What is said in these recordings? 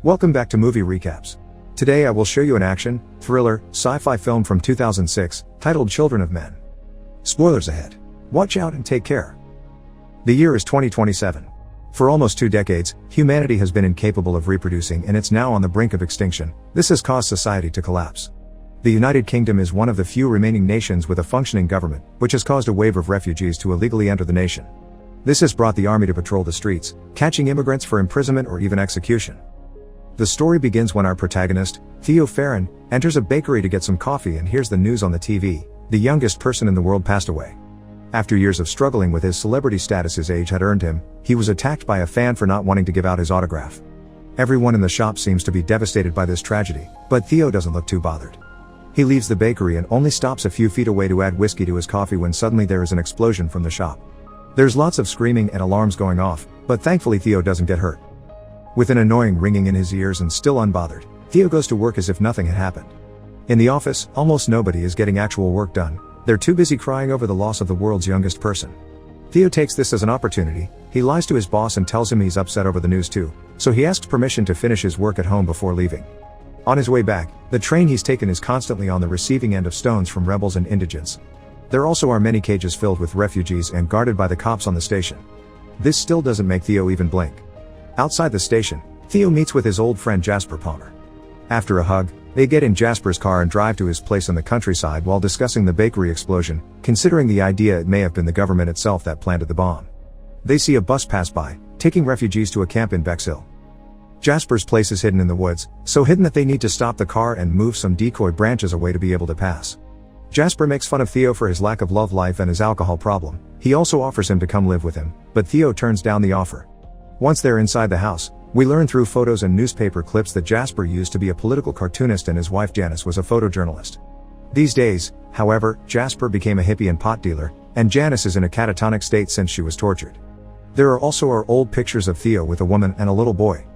Welcome back to Movie Recaps. Today I will show you an action, thriller, sci-fi film from 2006, titled Children of Men. Spoilers ahead. Watch out and take care. The year is 2027. For almost 2 decades, humanity has been incapable of reproducing and it's now on the brink of extinction. This has caused society to collapse. The United Kingdom is one of the few remaining nations with a functioning government, which has caused a wave of refugees to illegally enter the nation. This has brought the army to patrol the streets, catching immigrants for imprisonment or even execution. The story begins when our protagonist, Theo Farron, enters a bakery to get some coffee and hears the news on the TV: the youngest person in the world passed away. After years of struggling with his celebrity status his age had earned him, he was attacked by a fan for not wanting to give out his autograph. Everyone in the shop seems to be devastated by this tragedy, but Theo doesn't look too bothered. He leaves the bakery and only stops a few feet away to add whiskey to his coffee when suddenly there is an explosion from the shop. There's lots of screaming and alarms going off, but thankfully Theo doesn't get hurt. With an annoying ringing in his ears and still unbothered, Theo goes to work as if nothing had happened. In the office, almost nobody is getting actual work done. They're too busy crying over the loss of the world's youngest person. Theo takes this as an opportunity. He lies to his boss and tells him he's upset over the news too, so he asks permission to finish his work at home before leaving. On his way back, the train he's taken is constantly on the receiving end of stones from rebels and indigents. There also are many cages filled with refugees and guarded by the cops on the station. This still doesn't make Theo even blink. Outside the station, Theo meets with his old friend Jasper Palmer. After a hug, they get in Jasper's car and drive to his place in the countryside while discussing the bakery explosion, considering the idea it may have been the government itself that planted the bomb. They see a bus pass by, taking refugees to a camp in Bexhill. Jasper's place is hidden in the woods, so hidden that they need to stop the car and move some decoy branches away to be able to pass. Jasper makes fun of Theo for his lack of love life and his alcohol problem. He also offers him to come live with him, but Theo turns down the offer. Once they're inside the house, we learn through photos and newspaper clips that Jasper used to be a political cartoonist and his wife Janice was a photojournalist. These days, however, Jasper became a hippie and pot dealer, and Janice is in a catatonic state since she was tortured. There are also our old pictures of Theo with a woman and a little boy.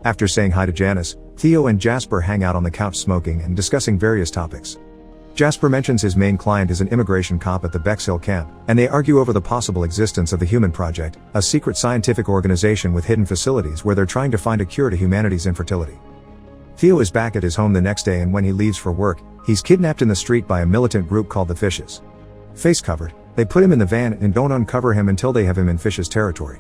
After saying hi to Janice, Theo and Jasper hang out on the couch smoking and discussing various topics. Jasper mentions his main client is an immigration cop at the Bexhill camp, and they argue over the possible existence of the Human Project, a secret scientific organization with hidden facilities where they're trying to find a cure to humanity's infertility. Theo is back at his home the next day, and when he leaves for work, he's kidnapped in the street by a militant group called the Fishes. Face covered, they put him in the van and don't uncover him until they have him in Fishes territory.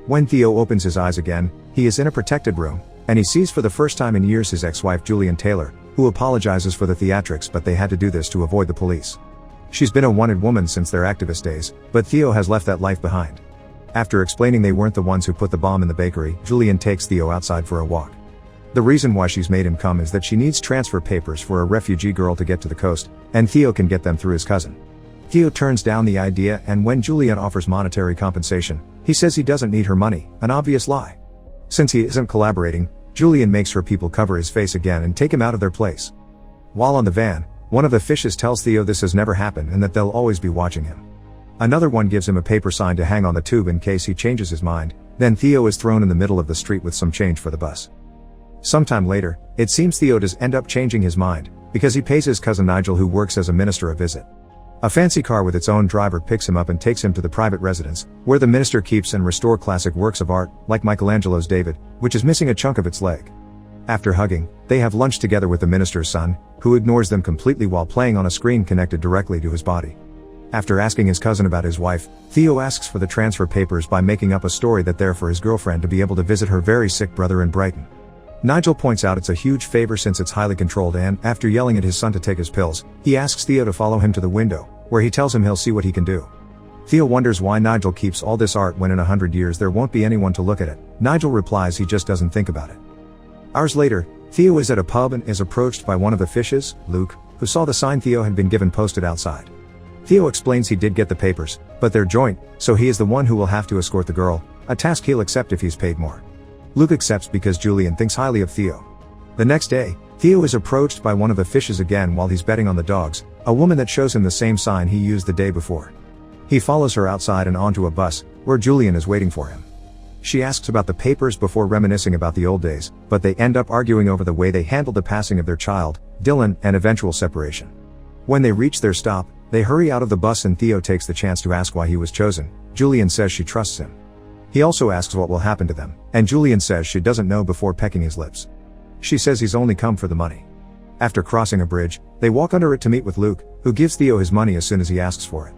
When Theo opens his eyes again, he is in a protected room, and he sees for the first time in years his ex-wife Julian Taylor, who apologizes for the theatrics, but they had to do this to avoid the police. She's been a wanted woman since their activist days, but Theo has left that life behind. After explaining they weren't the ones who put the bomb in the bakery, Julian takes Theo outside for a walk. The reason why she's made him come is that she needs transfer papers for a refugee girl to get to the coast, and Theo can get them through his cousin. Theo turns down the idea, and when Julian offers monetary compensation, he says he doesn't need her money, an obvious lie. Since he isn't collaborating, Julian makes her people cover his face again and take him out of their place. While on the van, one of the Fishes tells Theo this has never happened and that they'll always be watching him. Another one gives him a paper sign to hang on the tube in case he changes his mind. Then Theo is thrown in the middle of the street with some change for the bus. Sometime later, it seems Theo does end up changing his mind, because he pays his cousin Nigel, who works as a minister, a visit. A fancy car with its own driver picks him up and takes him to the private residence, where the minister keeps and restores classic works of art, like Michelangelo's David, which is missing a chunk of its leg. After hugging, they have lunch together with the minister's son, who ignores them completely while playing on a screen connected directly to his body. After asking his cousin about his wife, Theo asks for the transfer papers by making up a story that they're for his girlfriend to be able to visit her very sick brother in Brighton. Nigel points out it's a huge favor since it's highly controlled, and, after yelling at his son to take his pills, he asks Theo to follow him to the window, where he tells him he'll see what he can do. Theo wonders why Nigel keeps all this art when in 100 years there won't be anyone to look at it. Nigel replies he just doesn't think about it. Hours later, Theo is at a pub and is approached by one of the Fishes, Luke, who saw the sign Theo had been given posted outside. Theo explains he did get the papers, but they're joint, so he is the one who will have to escort the girl, a task he'll accept if he's paid more. Luke accepts because Julian thinks highly of Theo. The next day, Theo is approached by one of the Fishes again while he's betting on the dogs, a woman that shows him the same sign he used the day before. He follows her outside and onto a bus, where Julian is waiting for him. She asks about the papers before reminiscing about the old days, but they end up arguing over the way they handled the passing of their child, Dylan, and eventual separation. When they reach their stop, they hurry out of the bus and Theo takes the chance to ask why he was chosen. Julian says she trusts him. He also asks what will happen to them, and Julian says she doesn't know before pecking his lips. She says he's only come for the money. After crossing a bridge, they walk under it to meet with Luke, who gives Theo his money as soon as he asks for it.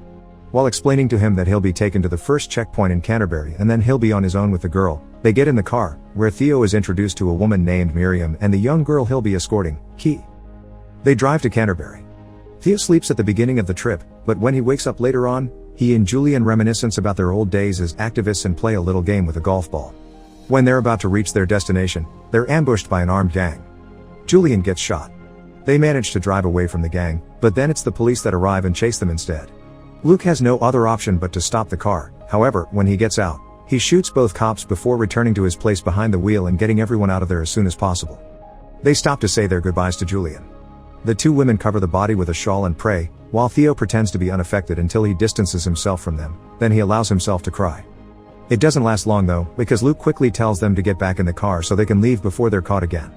While explaining to him that he'll be taken to the first checkpoint in Canterbury and then he'll be on his own with the girl, they get in the car, where Theo is introduced to a woman named Miriam and the young girl he'll be escorting, Key. They drive to Canterbury. Theo sleeps at the beginning of the trip, but when he wakes up later on, he and Julian reminisce about their old days as activists and play a little game with a golf ball. When they're about to reach their destination, they're ambushed by an armed gang. Julian gets shot. They manage to drive away from the gang, but then it's the police that arrive and chase them instead. Luke has no other option but to stop the car. However, when he gets out, he shoots both cops before returning to his place behind the wheel and getting everyone out of there as soon as possible. They stop to say their goodbyes to Julian. The two women cover the body with a shawl and pray, while Theo pretends to be unaffected until he distances himself from them, then he allows himself to cry. It doesn't last long though, because Luke quickly tells them to get back in the car so they can leave before they're caught again.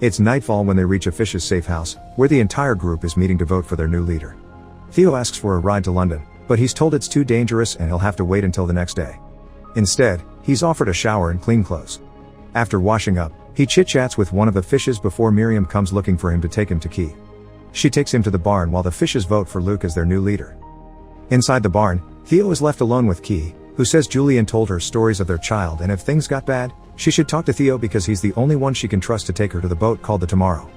It's nightfall when they reach a Fish's safe house, where the entire group is meeting to vote for their new leader. Theo asks for a ride to London, but he's told it's too dangerous and he'll have to wait until the next day. Instead, he's offered a shower and clean clothes. After washing up, he chit-chats with one of the Fishes before Miriam comes looking for him to take him to Key. She takes him to the barn while the Fishes vote for Luke as their new leader. Inside the barn, Theo is left alone with Key, who says Julian told her stories of their child and if things got bad, she should talk to Theo because he's the only one she can trust to take her to the boat called the Tomorrow.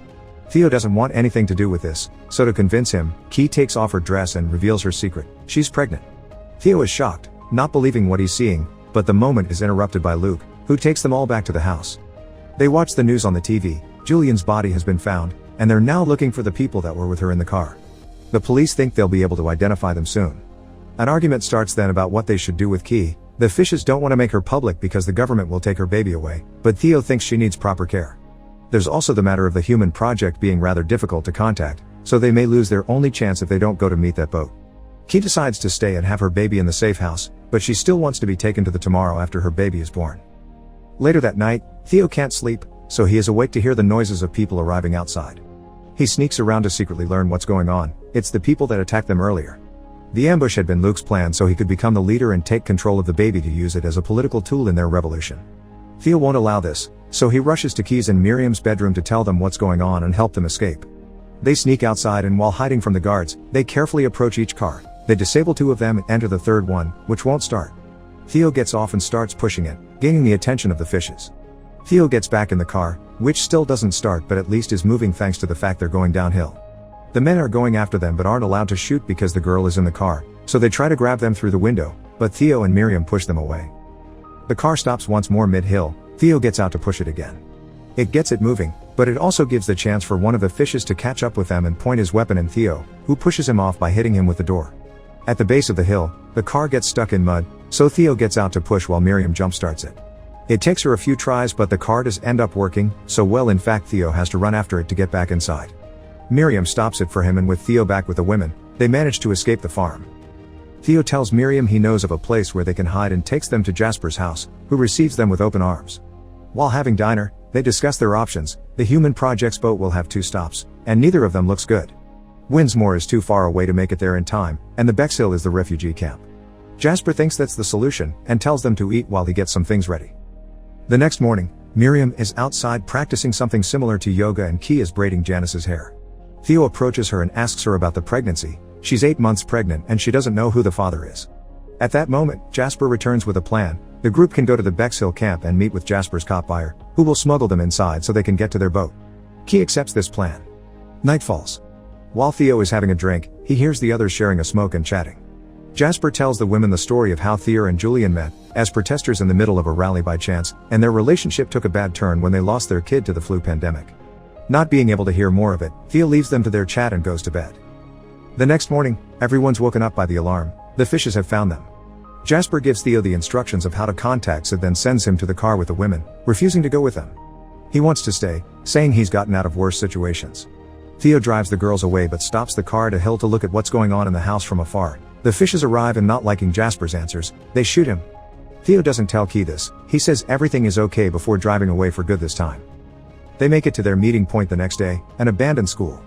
Theo doesn't want anything to do with this, so to convince him, Key takes off her dress and reveals her secret: she's pregnant. Theo is shocked, not believing what he's seeing, but the moment is interrupted by Luke, who takes them all back to the house. They watch the news on the TV. Julian's body has been found, and they're now looking for the people that were with her in the car. The police think they'll be able to identify them soon. An argument starts then about what they should do with Key. The Fishes don't want to make her public because the government will take her baby away, but Theo thinks she needs proper care. There's also the matter of the Human Project being rather difficult to contact, so they may lose their only chance if they don't go to meet that boat. Key decides to stay and have her baby in the safe house, but she still wants to be taken to the Tomorrow after her baby is born. Later that night, Theo can't sleep, so he is awake to hear the noises of people arriving outside. He sneaks around to secretly learn what's going on. It's the people that attacked them earlier. The ambush had been Luke's plan so he could become the leader and take control of the baby to use it as a political tool in their revolution. Theo won't allow this, so he rushes to Key's and Miriam's bedroom to tell them what's going on and help them escape. They sneak outside and while hiding from the guards, they carefully approach each car. They disable two of them and enter the third one, which won't start. Theo gets off and starts pushing it, gaining the attention of the Fishes. Theo gets back in the car, which still doesn't start but at least is moving thanks to the fact they're going downhill. The men are going after them but aren't allowed to shoot because the girl is in the car, so they try to grab them through the window, but Theo and Miriam push them away. The car stops once more mid-hill. Theo gets out to push it again. It gets it moving, but it also gives the chance for one of the Fishes to catch up with them and point his weapon at Theo, who pushes him off by hitting him with the door. At the base of the hill, the car gets stuck in mud, so Theo gets out to push while Miriam jumpstarts it. It takes her a few tries but the car does end up working, so well in fact Theo has to run after it to get back inside. Miriam stops it for him and with Theo back with the women, they manage to escape the farm. Theo tells Miriam he knows of a place where they can hide and takes them to Jasper's house, who receives them with open arms. While having dinner, they discuss their options. The Human Project's boat will have 2 stops, and neither of them looks good. Windsmore is too far away to make it there in time, and the Bexhill is the refugee camp. Jasper thinks that's the solution, and tells them to eat while he gets some things ready. The next morning, Miriam is outside practicing something similar to yoga and Key is braiding Janice's hair. Theo approaches her and asks her about the pregnancy. She's 8 months pregnant and she doesn't know who the father is. At that moment, Jasper returns with a plan. The group can go to the Bexhill camp and meet with Jasper's cop buyer, who will smuggle them inside so they can get to their boat. Key accepts this plan. Night falls. While Theo is having a drink, he hears the others sharing a smoke and chatting. Jasper tells the women the story of how Theo and Julian met, as protesters in the middle of a rally by chance, and their relationship took a bad turn when they lost their kid to the flu pandemic. Not being able to hear more of it, Theo leaves them to their chat and goes to bed. The next morning, everyone's woken up by the alarm. The Fishes have found them. Jasper gives Theo the instructions of how to contact Sid, then sends him to the car with the women, refusing to go with them. He wants to stay, saying he's gotten out of worse situations. Theo drives the girls away but stops the car at a hill to look at what's going on in the house from afar. The Fishes arrive and not liking Jasper's answers, they shoot him. Theo doesn't tell Key this. He says everything is okay before driving away for good this time. They make it to their meeting point the next day, an abandoned school.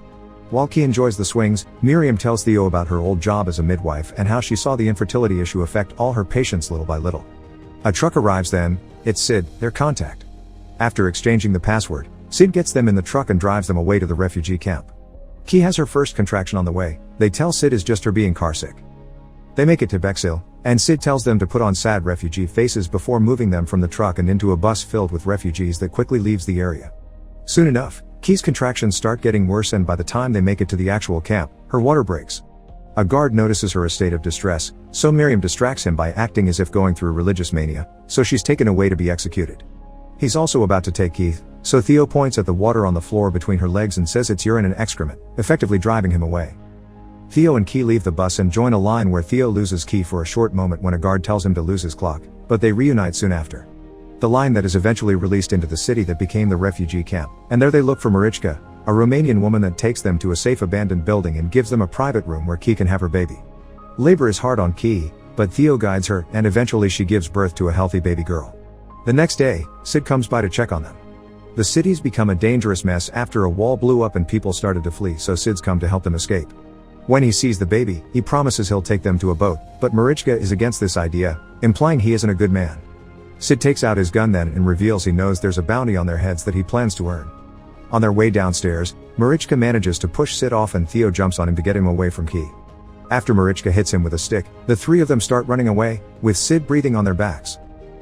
While Key enjoys the swings, Miriam tells Theo about her old job as a midwife and how she saw the infertility issue affect all her patients little by little. A truck arrives then, it's Sid, their contact. After exchanging the password, Sid gets them in the truck and drives them away to the refugee camp. Key has her first contraction on the way, they tell Sid is just her being carsick. They make it to Bexhill, and Sid tells them to put on sad refugee faces before moving them from the truck and into a bus filled with refugees that quickly leaves the area. Soon enough, Key's contractions start getting worse, and by the time they make it to the actual camp, her water breaks. A guard notices her state of distress, so Miriam distracts him by acting as if going through religious mania, so she's taken away to be executed. He's also about to take Keith, so Theo points at the water on the floor between her legs and says it's urine and excrement, effectively driving him away. Theo and Key leave the bus and join a line where Theo loses Key for a short moment when a guard tells him to lose his clock, but they reunite soon after. The line that is eventually released into the city that became the refugee camp, and there they look for Marichka, a Romanian woman that takes them to a safe abandoned building and gives them a private room where Key can have her baby. Labor is hard on Key, but Theo guides her, and eventually she gives birth to a healthy baby girl. The next day, Sid comes by to check on them. The city's become a dangerous mess after a wall blew up and people started to flee, so Sid's come to help them escape. When he sees the baby, he promises he'll take them to a boat, but Marichka is against this idea, implying he isn't a good man. Sid takes out his gun then and reveals he knows there's a bounty on their heads that he plans to earn. On their way downstairs, Marichka manages to push Sid off and Theo jumps on him to get him away from Key. After Marichka hits him with a stick, the three of them start running away, with Sid breathing on their backs.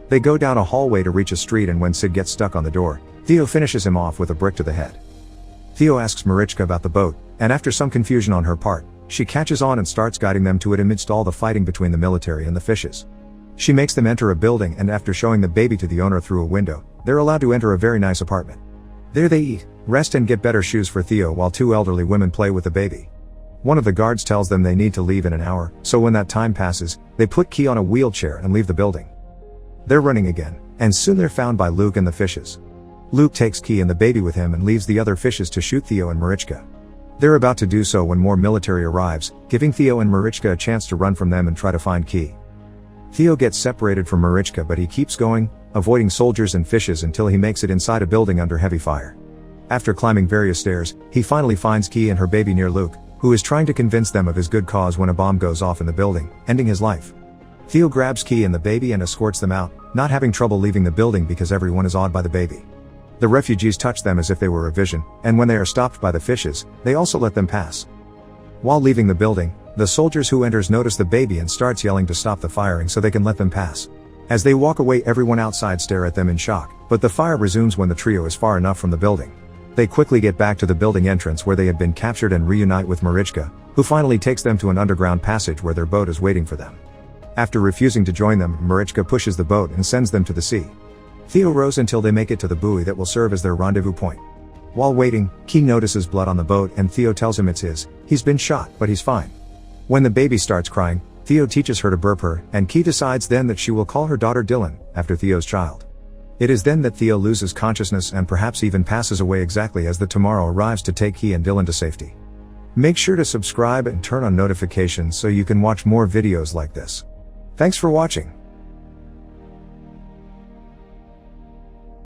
They go down a hallway to reach a street, and when Sid gets stuck on the door, Theo finishes him off with a brick to the head. Theo asks Marichka about the boat, and after some confusion on her part, she catches on and starts guiding them to it amidst all the fighting between the military and the fishes. She makes them enter a building, and after showing the baby to the owner through a window, they're allowed to enter a very nice apartment. There they eat, rest and get better shoes for Theo while two elderly women play with the baby. One of the guards tells them they need to leave in an hour, so when that time passes, they put Key on a wheelchair and leave the building. They're running again, and soon they're found by Luke and the fishes. Luke takes Key and the baby with him and leaves the other fishes to shoot Theo and Marichka. They're about to do so when more military arrives, giving Theo and Marichka a chance to run from them and try to find Key. Theo gets separated from Marichka, but he keeps going, avoiding soldiers and fishes until he makes it inside a building under heavy fire. After climbing various stairs, he finally finds Key and her baby near Luke, who is trying to convince them of his good cause when a bomb goes off in the building, ending his life. Theo grabs Key and the baby and escorts them out, not having trouble leaving the building because everyone is awed by the baby. The refugees touch them as if they were a vision, and when they are stopped by the fishes, they also let them pass. While leaving the building, the soldiers who enters notice the baby and starts yelling to stop the firing so they can let them pass. As they walk away, everyone outside stare at them in shock, but the fire resumes when the trio is far enough from the building. They quickly get back to the building entrance where they had been captured and reunite with Marichka, who finally takes them to an underground passage where their boat is waiting for them. After refusing to join them, Marichka pushes the boat and sends them to the sea. Theo rows until they make it to the buoy that will serve as their rendezvous point. While waiting, Key notices blood on the boat and Theo tells him it's his. He's been shot, but he's fine. When the baby starts crying, Theo teaches her to burp her, and Key decides then that she will call her daughter Dylan, after Theo's child. It is then that Theo loses consciousness and perhaps even passes away exactly as the Tomorrow arrives to take Key and Dylan to safety. Make sure to subscribe and turn on notifications so you can watch more videos like this. Thanks for watching.